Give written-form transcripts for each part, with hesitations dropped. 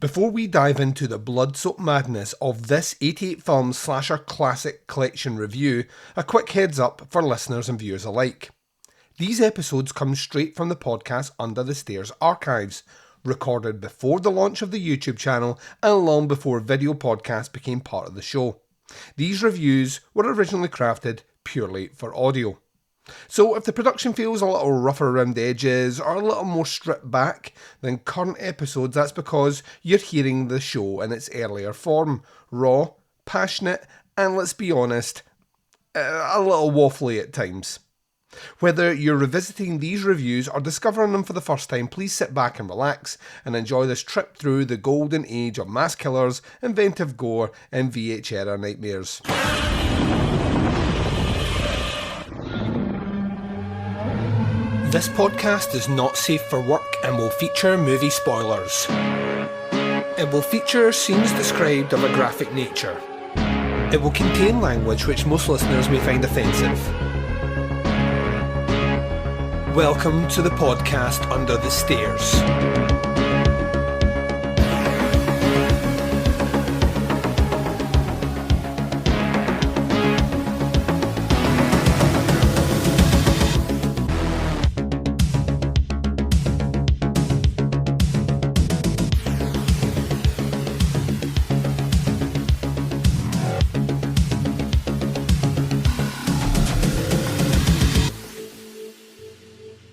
Before we dive into the blood-soaked madness of this 88 film slasher classic collection review, a quick heads up for listeners and viewers alike. These episodes come straight from the podcast Under the Stairs archives, recorded before the launch of the YouTube channel and long before video podcasts became part of the show. These reviews were originally crafted purely for audio. So if the production feels a little rougher around the edges or a little more stripped back than current episodes, that's because you're hearing the show in its earlier form, raw, passionate, and let's be honest, a little waffly at times. Whether you're revisiting these reviews or discovering them for the first time, please sit back and relax and enjoy this trip through the golden age of mass killers, inventive gore, and VH era nightmares. This podcast is not safe for work and will feature movie spoilers. It will feature scenes described of a graphic nature. It will contain language which most listeners may find offensive. Welcome to the podcast Under the Stairs.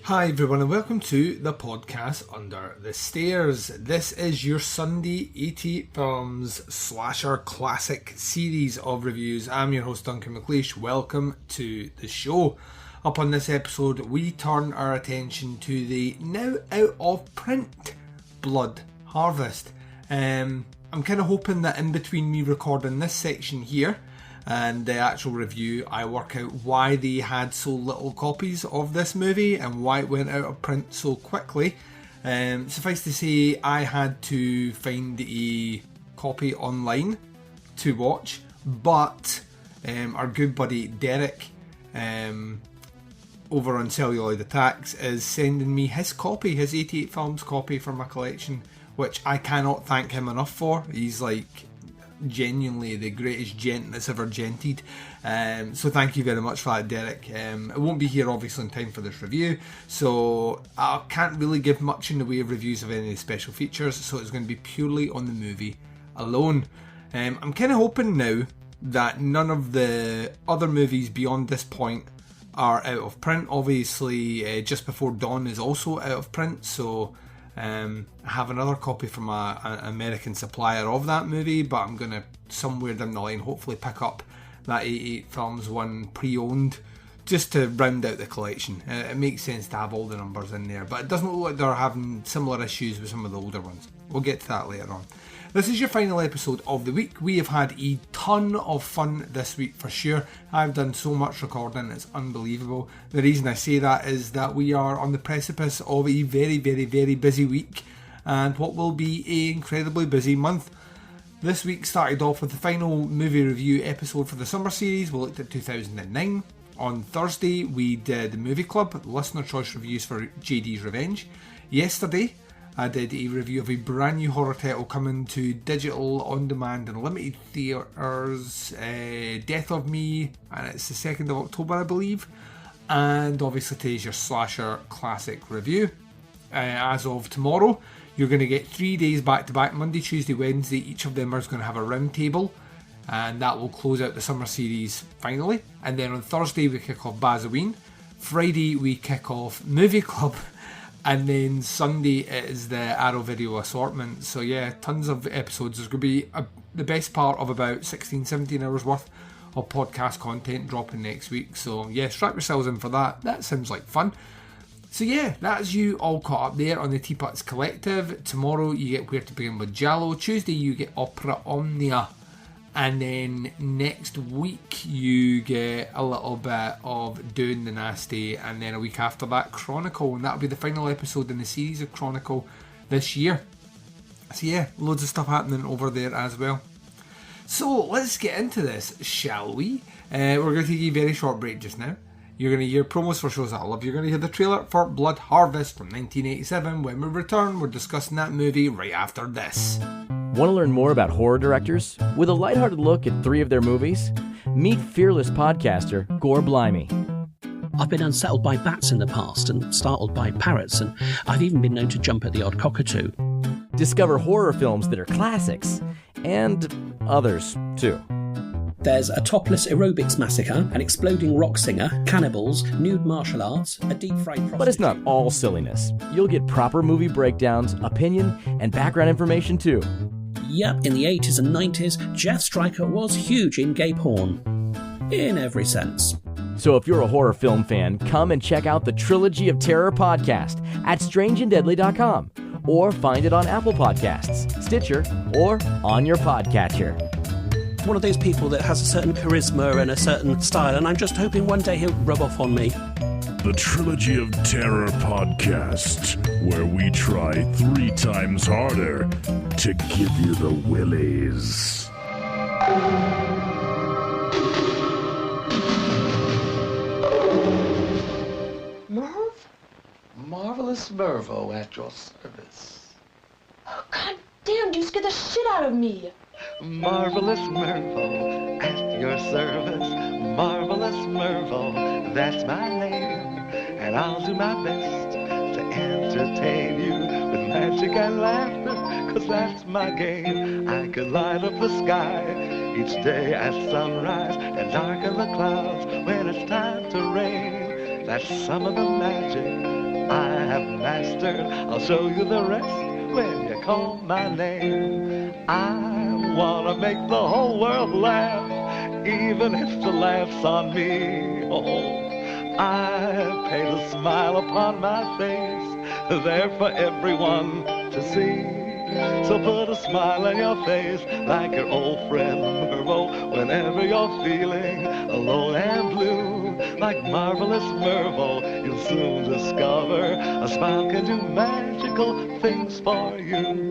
Hi everyone and welcome to the podcast Under the Stairs. This is your Sunday 88 Films Slasher Classic series of reviews. I'm your host Duncan. Welcome to the show. Up on this episode we turn our attention to the now out of print Blood Harvest. I'm kind of hoping that in between me recording this section here and the actual review, I work out why they had so little copies of this movie and why it went out of print so quickly. Suffice to say, I had to find a copy online to watch, but our good buddy Derek over on Celluloid Attacks is sending me his copy, his 88 Films copy from my collection, which I cannot thank him enough for. He's like genuinely the greatest gent that's ever gented, so thank you very much for that, Derek. It won't be here obviously in time for this review, so I can't really give much in the way of reviews of any special features, so it's going to be purely on the movie alone. I'm kind of hoping now that none of the other movies beyond this point are out of print. Obviously Just Before Dawn is also out of print, so I have another copy from an American supplier of that movie, but I'm going to somewhere down the line hopefully pick up that 88 Films one pre-owned just to round out the collection. It makes sense to have all the numbers in there, but it doesn't look like they're having similar issues with some of the older ones. We'll get to that later on. This is your final episode of the week. We have had a ton of fun this week for sure. I've done so much recording, it's unbelievable. The reason I say that is that we are on the precipice of a very, very, very busy week and what will be an incredibly busy month. This week started off with the final movie review episode for the summer series. We looked at 2009. On Thursday we did the Movie Club, listener choice reviews for JD's Revenge. Yesterday I did a review of a brand new horror title coming to digital, on demand and limited theatres, Death of Me, and it's the 2nd of October I believe. And obviously today's your slasher classic review. As of tomorrow you're going to get 3 days back to back, Monday, Tuesday, Wednesday. Each of them is going to have a round table and that will close out the summer series finally. And then on Thursday we kick off Bazoween, Friday we kick off Movie Club, and then Sunday it is the Arrow Video assortment. So yeah, tons of episodes. There's going to be the best part of about 16-17 hours worth of podcast content dropping next week. So yeah, strap yourselves in for that. That sounds like fun. So yeah, that's you all caught up there on the Teapots Collective. Tomorrow you get Where to Begin with Giallo. Tuesday you get Opera Omnia. And then next week you get a little bit of Doing the Nasty, and then a week after that Chronicle, and that'll be the final episode in the series of Chronicle this year. So yeah, loads of stuff happening over there as well. So let's get into this, shall we? We're going to take a very short break just now. You're going to hear promos for shows that I love. You're going to hear the trailer for Blood Harvest from 1987. When we return, we're discussing that movie right after this. Want to learn more about horror directors? With a lighthearted look at 3 of their movies? Meet fearless podcaster Gore Blimey. I've been unsettled by bats in the past and startled by parrots, and I've even been known to jump at the odd cockatoo. Discover horror films that are classics, and others, too. There's a topless aerobics massacre, an exploding rock singer, cannibals, nude martial arts, a deep-fried prostitute... But it's not all silliness. You'll get proper movie breakdowns, opinion, and background information, too. Yep, in the 80s and 90s, Jeff Stryker was huge in gay porn. In every sense. So if you're a horror film fan, come and check out the Trilogy of Terror podcast at strangeanddeadly.com, or find it on Apple Podcasts, Stitcher, or on your podcatcher. One of those people that has a certain charisma and a certain style, and I'm just hoping one day he'll rub off on me. The Trilogy of Terror podcast, where we try 3 times harder to give you the willies. Merv? Marvelous Mervo at your service. Oh, God damn, you scared the shit out of me. Marvelous Mervo at your service. Marvelous Mervo, that's my name. And I'll do my best to entertain you with magic and laughter, 'cause that's my game. I can light up the sky each day at sunrise and darken the clouds when it's time to rain. That's some of the magic I have mastered. I'll show you the rest when you call my name. I wanna make the whole world laugh, even if the laugh's on me. Oh, I paint a smile upon my face, there for everyone to see. So put a smile on your face like your old friend Mervo whenever you're feeling alone and blue. Like Marvelous Mervo, you'll soon discover a smile can do magical things for you.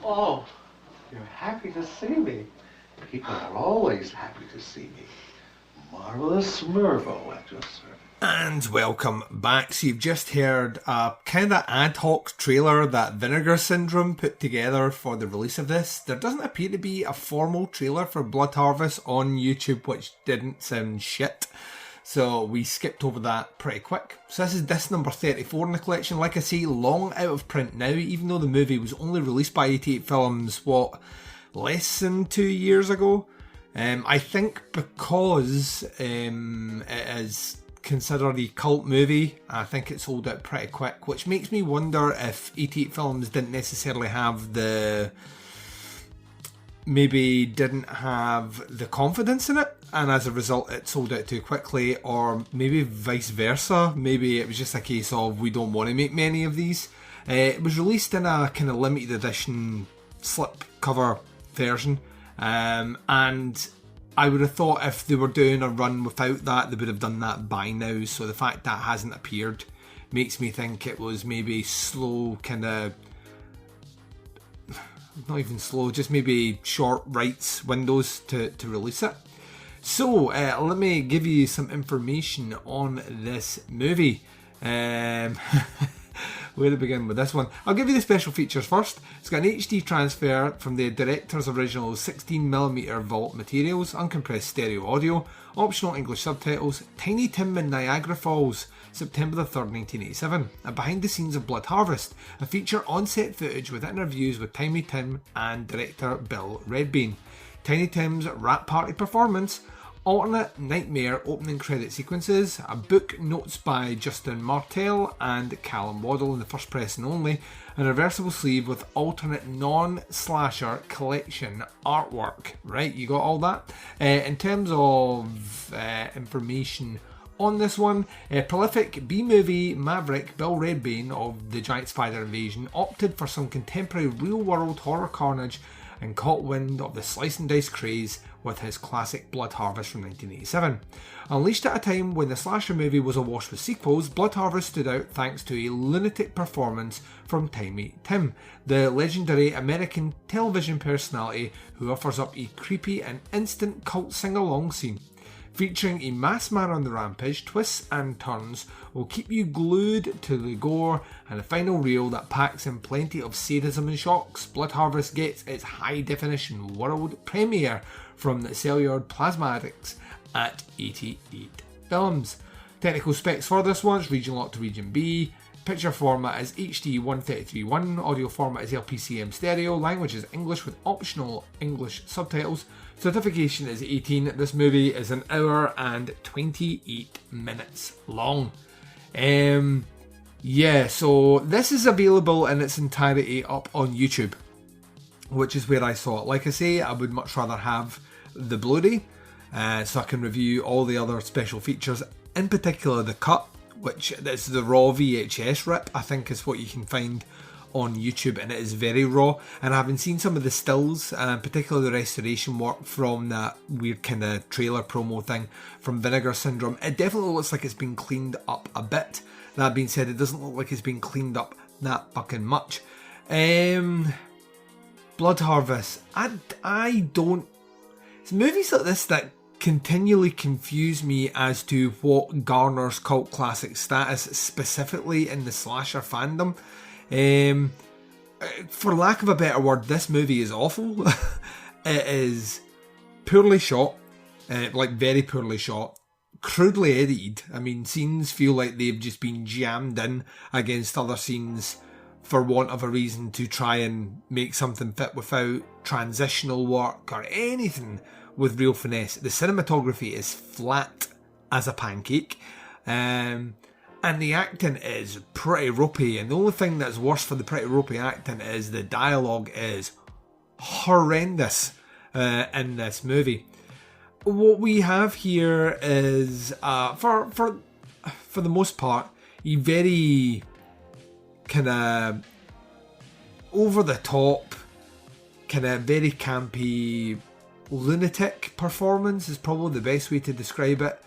Oh, you're happy to see me. People are always happy to see me. Marvelous Mervo at your service. And welcome back. So you've just heard a kind of ad hoc trailer that Vinegar Syndrome put together for the release of this. There doesn't appear to be a formal trailer for Blood Harvest on YouTube, which didn't sound shit. So we skipped over that pretty quick. So this is disc number 34 in the collection. Like I say, long out of print now, even though the movie was only released by 88 Films, less than 2 years ago? I think because it is considered a cult movie, I think it sold out pretty quick, which makes me wonder if 88 Films didn't necessarily have the confidence in it, and as a result it sold out too quickly, or maybe vice versa. Maybe it was just a case of we don't want to make many of these. It was released in a kind of limited edition slip cover version, and I would have thought if they were doing a run without that, they would have done that by now. So the fact that hasn't appeared makes me think it was maybe slow, kind of, not even slow, just maybe short rights windows to release it. So let me give you some information on this movie. Where to begin with this one? I'll give you the special features first. It's got an HD transfer from the director's original 16mm vault materials, uncompressed stereo audio, optional English subtitles, Tiny Tim in Niagara Falls, September the 3rd, 1987, and behind the scenes of Blood Harvest, a feature on-set footage with interviews with Tiny Tim and director Bill Redbane. Tiny Tim's rap party performance, alternate Nightmare opening credit sequences, a book notes by Justin Martell and Callum Waddle in the first pressing only, and a reversible sleeve with alternate non-slasher collection artwork. Right, you got all that? In terms of information on this one, prolific B-movie maverick Bill Redbane of the Giant Spider Invasion opted for some contemporary real-world horror carnage and caught wind of the slice and dice craze with his classic Blood Harvest from 1987. Unleashed at a time when the slasher movie was awash with sequels, Blood Harvest stood out thanks to a lunatic performance from Timey Tim, the legendary American television personality who offers up a creepy and instant cult sing-along scene. Featuring a masked man on the rampage, twists and turns will keep you glued to the gore and a final reel that packs in plenty of sadism and shocks. Blood Harvest gets its high-definition world premiere from the Cellular Plasmatics at 88 Films. Technical specs for this one, it's region locked to region B. Picture format is HD 133.1, audio format is LPCM stereo, language is English with optional English subtitles. Certification is 18. This movie is an hour and 28 minutes long. Yeah, so this is available in its entirety up on YouTube, which is where I saw it. Like I say, I would much rather have the Blu-ray, so I can review all the other special features, in particular the cut, which is the raw VHS rip, I think is what you can find on YouTube, and it is very raw. And having seen some of the stills, particularly the restoration work from that weird kind of trailer promo thing from Vinegar Syndrome, it definitely looks like it's been cleaned up a bit. That being said, it doesn't look like it's been cleaned up that fucking much. Blood Harvest, I don't... It's movies like this that continually confuse me as to what garners cult classic status, specifically in the slasher fandom. For lack of a better word, this movie is awful. It is poorly shot, like very poorly shot, crudely edited. I mean, scenes feel like they've just been jammed in against other scenes for want of a reason to try and make something fit without transitional work or anything with real finesse. The cinematography is flat as a pancake. And the acting is pretty ropey, and the only thing that's worse for the pretty ropey acting is the dialogue is horrendous in this movie. What we have here is, for the most part, a very kind of over the top, kind of very campy, lunatic performance is probably the best way to describe it.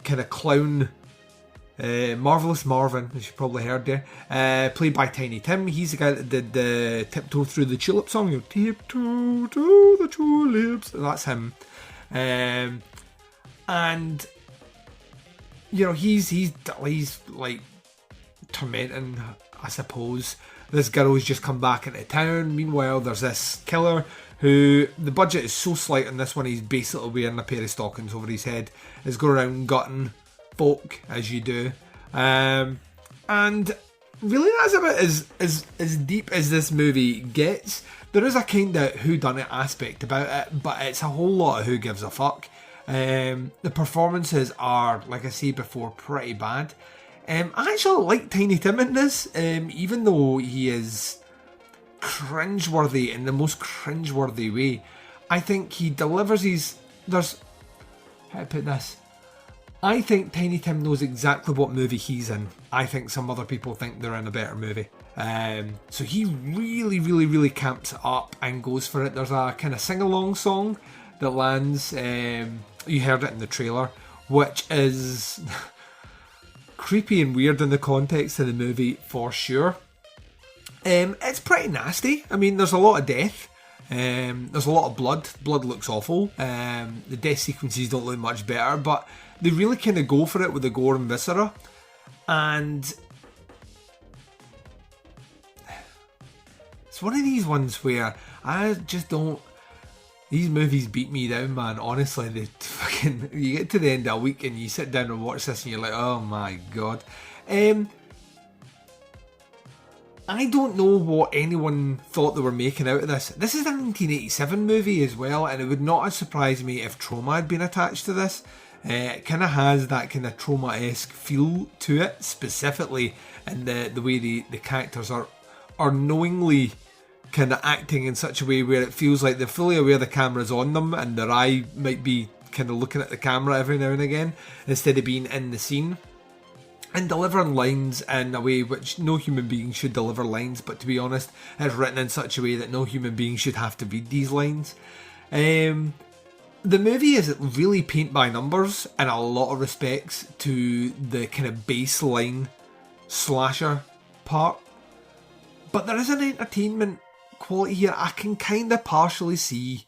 Kind of clown, Marvelous Marvin, as you probably heard there, played by Tiny Tim. He's the guy that did the Tiptoe Through the Tulip song, you know, Tiptoe Through the Tulips, that's him. And you know, he's like tormenting, I suppose, this girl who's just come back into town. Meanwhile, there's this killer who, the budget is so slight on this one, he's basically wearing a pair of stockings over his head, is going around gutting folk, as you do. And really that's about as deep as this movie gets. There is a kind of whodunit aspect about it, but it's a whole lot of who gives a fuck. The performances are, like I said before, pretty bad. I actually like Tiny Tim in this, even though he is cringeworthy in the most cringeworthy way. I think he delivers his... How to put this? I think Tiny Tim knows exactly what movie he's in. I think some other people think they're in a better movie. So he really, really, really camps it up and goes for it. There's a kind of sing-along song that lands. You heard it in the trailer, which is creepy and weird in the context of the movie for sure. It's pretty nasty. I mean, there's a lot of death. There's a lot of blood. Blood looks awful. The death sequences don't look much better, but they really kind of go for it with the gore and viscera. And it's one of these ones where I just don't... These movies beat me down, man. Honestly, they fucking... You get to the end of a week and you sit down and watch this and you're like, oh my god. I don't know what anyone thought they were making out of this. This is a 1987 movie as well, and it would not have surprised me if trauma had been attached to this. It kind of has that kind of trauma-esque feel to it, specifically in the way the characters are knowingly kind of acting in such a way where it feels like they're fully aware the camera's on them and their eye might be kind of looking at the camera every now and again instead of being in the scene. and delivering lines in a way which no human being should deliver lines, but to be honest, it's written in such a way that no human being should have to read these lines. The movie is really paint by numbers in a lot of respects to the kind of baseline slasher part, but there is an entertainment quality here. I can kind of partially see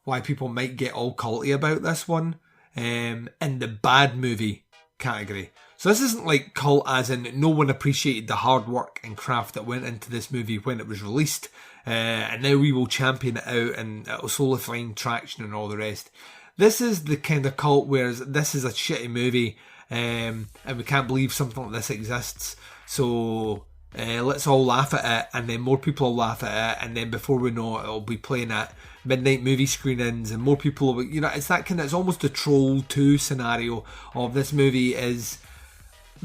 why people might get all culty about this one in the bad movie category. So this isn't like cult as in no one appreciated the hard work and craft that went into this movie when it was released, and now we will champion it out and it'll slowly find traction and all the rest. This is the kind of cult where this is a shitty movie, and we can't believe something like this exists, so let's all laugh at it, and then more people will laugh at it, and then before we know it, it'll be playing at midnight movie screenings, and more people will, it's that kind of, it's almost a Troll 2 scenario of this movie is,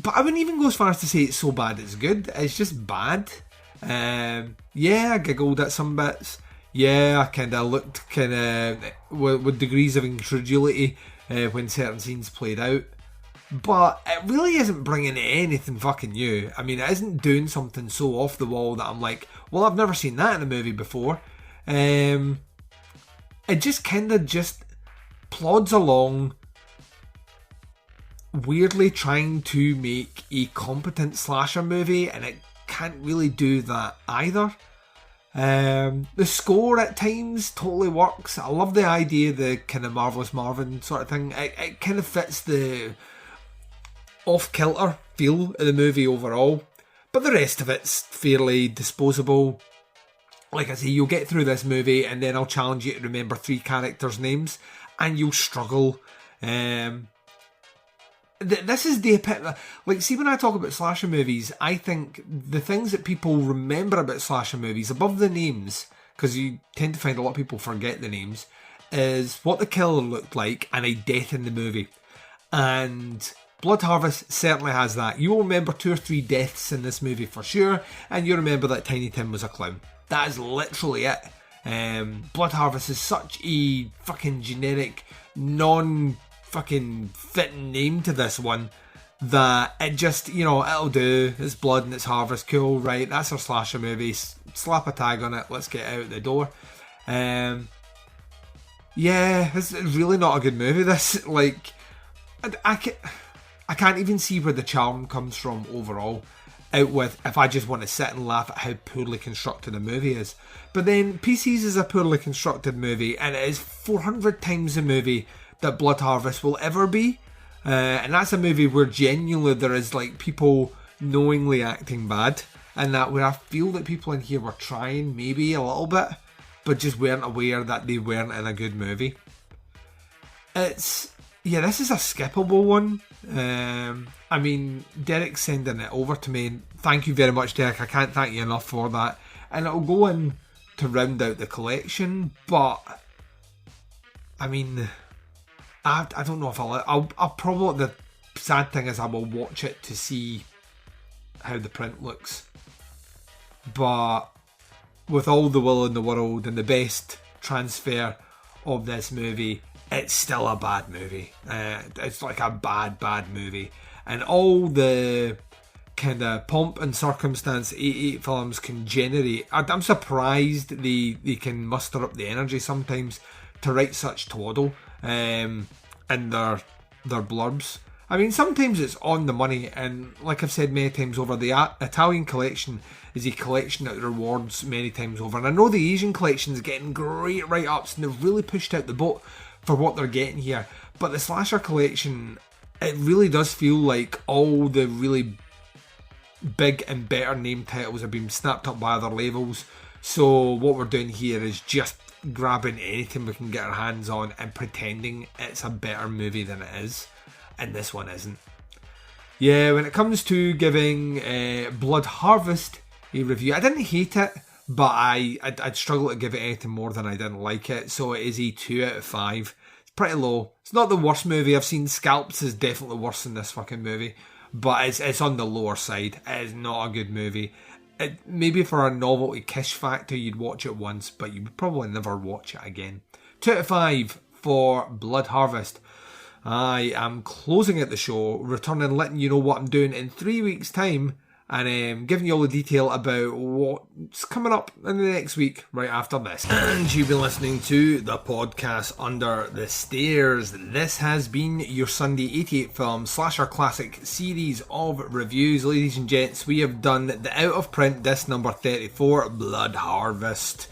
but I wouldn't even go as far as to say it's so bad it's good, it's just bad. Yeah, I giggled at some bits. Yeah, I kind of looked kind of with degrees of incredulity when certain scenes played out. But it really isn't bringing anything fucking new. I mean, it isn't doing something so off the wall that I'm like, well, I've never seen that in a movie before. It just kind of just plods along, weirdly trying to make a competent slasher movie, and it can't really do that either. The score at times totally works. I love the idea, the kind of Marvelous Marvin sort of thing. It kind of fits the off-kilter feel of the movie overall, but the rest of it's fairly disposable. Like I say, you'll get through this movie and then I'll challenge you to remember 3 characters' names and you'll struggle. This is the epitome. Like, see, when I talk about slasher movies, I think the things that people remember about slasher movies, above the names, because you tend to find a lot of people forget the names, is what the killer looked like and a death in the movie. And Blood Harvest certainly has that. You will remember 2 or 3 deaths in this movie for sure, and you remember that Tiny Tim was a clown. That is literally it. Blood Harvest is such a fucking generic, non-fucking fitting name to this one that it just, it'll do. It's blood and it's harvest. Cool, right? That's our slasher movie. Slap a tag on it. Let's get out the door. Yeah, it's really not a good movie. This, like, I can't even see where the charm comes from overall, out with if I just want to sit and laugh at how poorly constructed a movie is. But then PCs is a poorly constructed movie, and it is 400 times the movie that Blood Harvest will ever be. And that's a movie where genuinely there is like people knowingly acting bad, and that where I feel that people in here were trying maybe a little bit, but just weren't aware that they weren't in a good movie. This is a skippable one. I mean, Derek's sending it over to me. Thank you very much, Derek. I can't thank you enough for that. And it'll go in to round out the collection, but I mean, I don't know if I'll probably, the sad thing is I will watch it to see how the print looks. But with all the will in the world and the best transfer of this movie, it's still a bad movie. It's like a bad movie. And all the kind of pomp and circumstance 88 films can generate, I'm surprised they can muster up the energy sometimes to write such twaddle in their blurbs. I mean, sometimes it's on the money, and like I've said many times over, the Italian collection is a collection that rewards many times over. And I know the Asian collection is getting great write-ups, and they've really pushed out the boat for what they're getting here. But the slasher collection, it really does feel like all the really big and better name titles have been snapped up by other labels. So what we're doing here is just grabbing anything we can get our hands on and pretending it's a better movie than it is. And this one isn't. Yeah, when it comes to giving Blood Harvest a review, I didn't hate it, but I'd struggle to give it anything more than I didn't like it. So it is a 2 out of 5. It's pretty low. It's not the worst movie I've seen. Scalps is definitely worse than this fucking movie, but it's on the lower side. It is not a good movie. Maybe for a novelty kish factor you'd watch it once, but you would probably never watch it again. 2 out of 5 for Blood Harvest. I am closing out the show, returning, letting you know what I'm doing in 3 weeks' time, and giving you all the detail about what's coming up in the next week right after this. And you've been listening to the podcast Under the Stairs. This has been your Sunday 88 film slasher classic series of reviews. Ladies and gents, we have done the out of print disc number 34, Blood Harvest.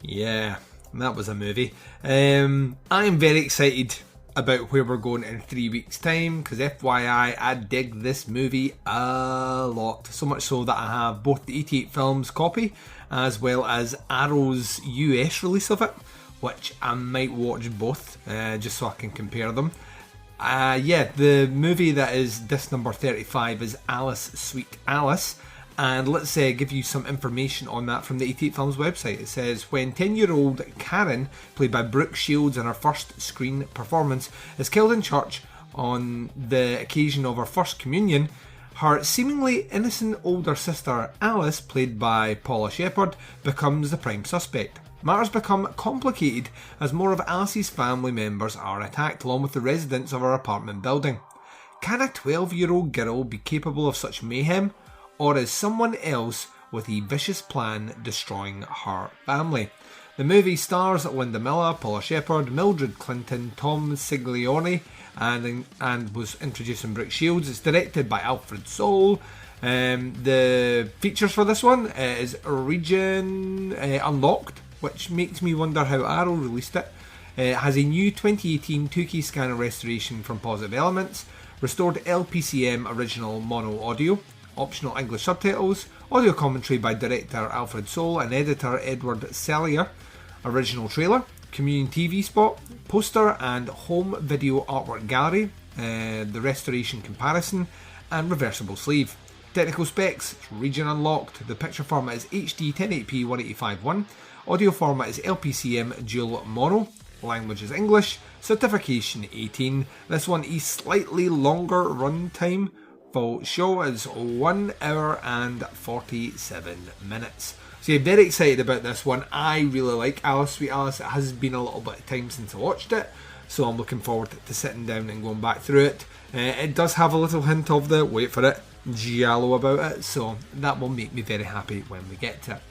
Yeah, that was a movie. I am very excited about where we're going in 3 weeks' time, because FYI, I dig this movie a lot. So much so that I have both the 88 Films copy as well as Arrow's US release of it, which I might watch both just so I can compare them. The movie that is disc number 35 is Alice, Sweet Alice. And let's give you some information on that from the 88 Films website. It says, when 10-year-old Karen, played by Brooke Shields in her first screen performance, is killed in church on the occasion of her first communion, her seemingly innocent older sister Alice, played by Paula Shepherd, becomes the prime suspect. Matters become complicated as more of Alice's family members are attacked, along with the residents of her apartment building. Can a 12-year-old girl be capable of such mayhem? Or is someone else with a vicious plan destroying her family? The movie stars Linda Miller, Paula Shepherd, Mildred Clinton, Tom Siglione, and was introducing Brooke Shields. It's directed by Alfred Soul. The features for this one is Region Unlocked, which makes me wonder how Arrow released it. It has a new 2018 2K scanner restoration from Positive Elements, restored LPCM original mono audio, optional English subtitles, audio commentary by director Alfred Soul and editor Edward Sellier, original trailer, communion TV spot, poster and home video artwork gallery, the restoration comparison, and reversible sleeve. Technical specs, Region Unlocked. The picture format is HD 1080p 185.1, audio format is LPCM dual mono, language is English, certification 18. This one is slightly longer run time. Full show is 1 hour and 47 minutes. So yeah, very excited about this one. I really like Alice, Sweet Alice. It has been a little bit of time since I watched it, so I'm looking forward to sitting down and going back through it. It does have a little hint of the, wait for it, giallo about it, so that will make me very happy when we get to it.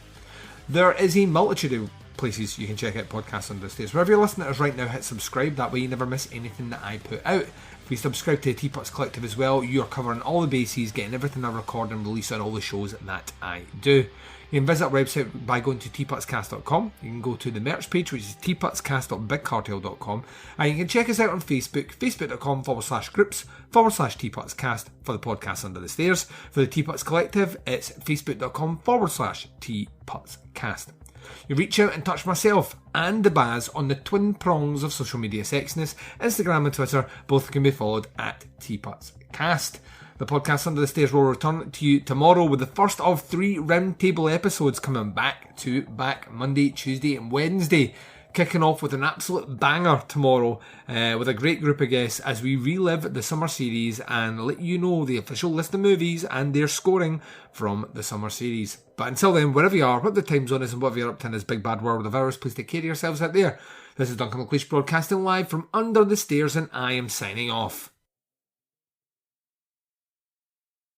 There is a multitude of places you can check out podcasts Under the Stairs. Wherever you're listening to us right now, hit subscribe. That way you never miss anything that I put out. If you subscribe to the Teapots Collective as well, you're covering all the bases, getting everything I record and release on all the shows that I do. You can visit our website by going to teapotscast.com. You can go to the merch page, which is teapotscast.bigcartel.com. And you can check us out on Facebook, facebook.com/groups/teapotscast for the podcast Under the Stairs. For the Teapots Collective, it's facebook.com/teapotscast. You reach out and touch myself and the Baz on the twin prongs of social media sexiness. Instagram and Twitter both can be followed at TeapotsCast. The podcast Under the Stairs will return to you tomorrow with the first of 3 roundtable episodes coming back to back Monday, Tuesday and Wednesday. Kicking off with an absolute banger tomorrow with a great group of guests as we relive the summer series and let you know the official list of movies and their scoring from the summer series. But until then, wherever you are, what the time zone is and whatever you're up to in this big bad world of ours, please take care of yourselves out there. This is Duncan McLeish broadcasting live from Under the Stairs and I am signing off.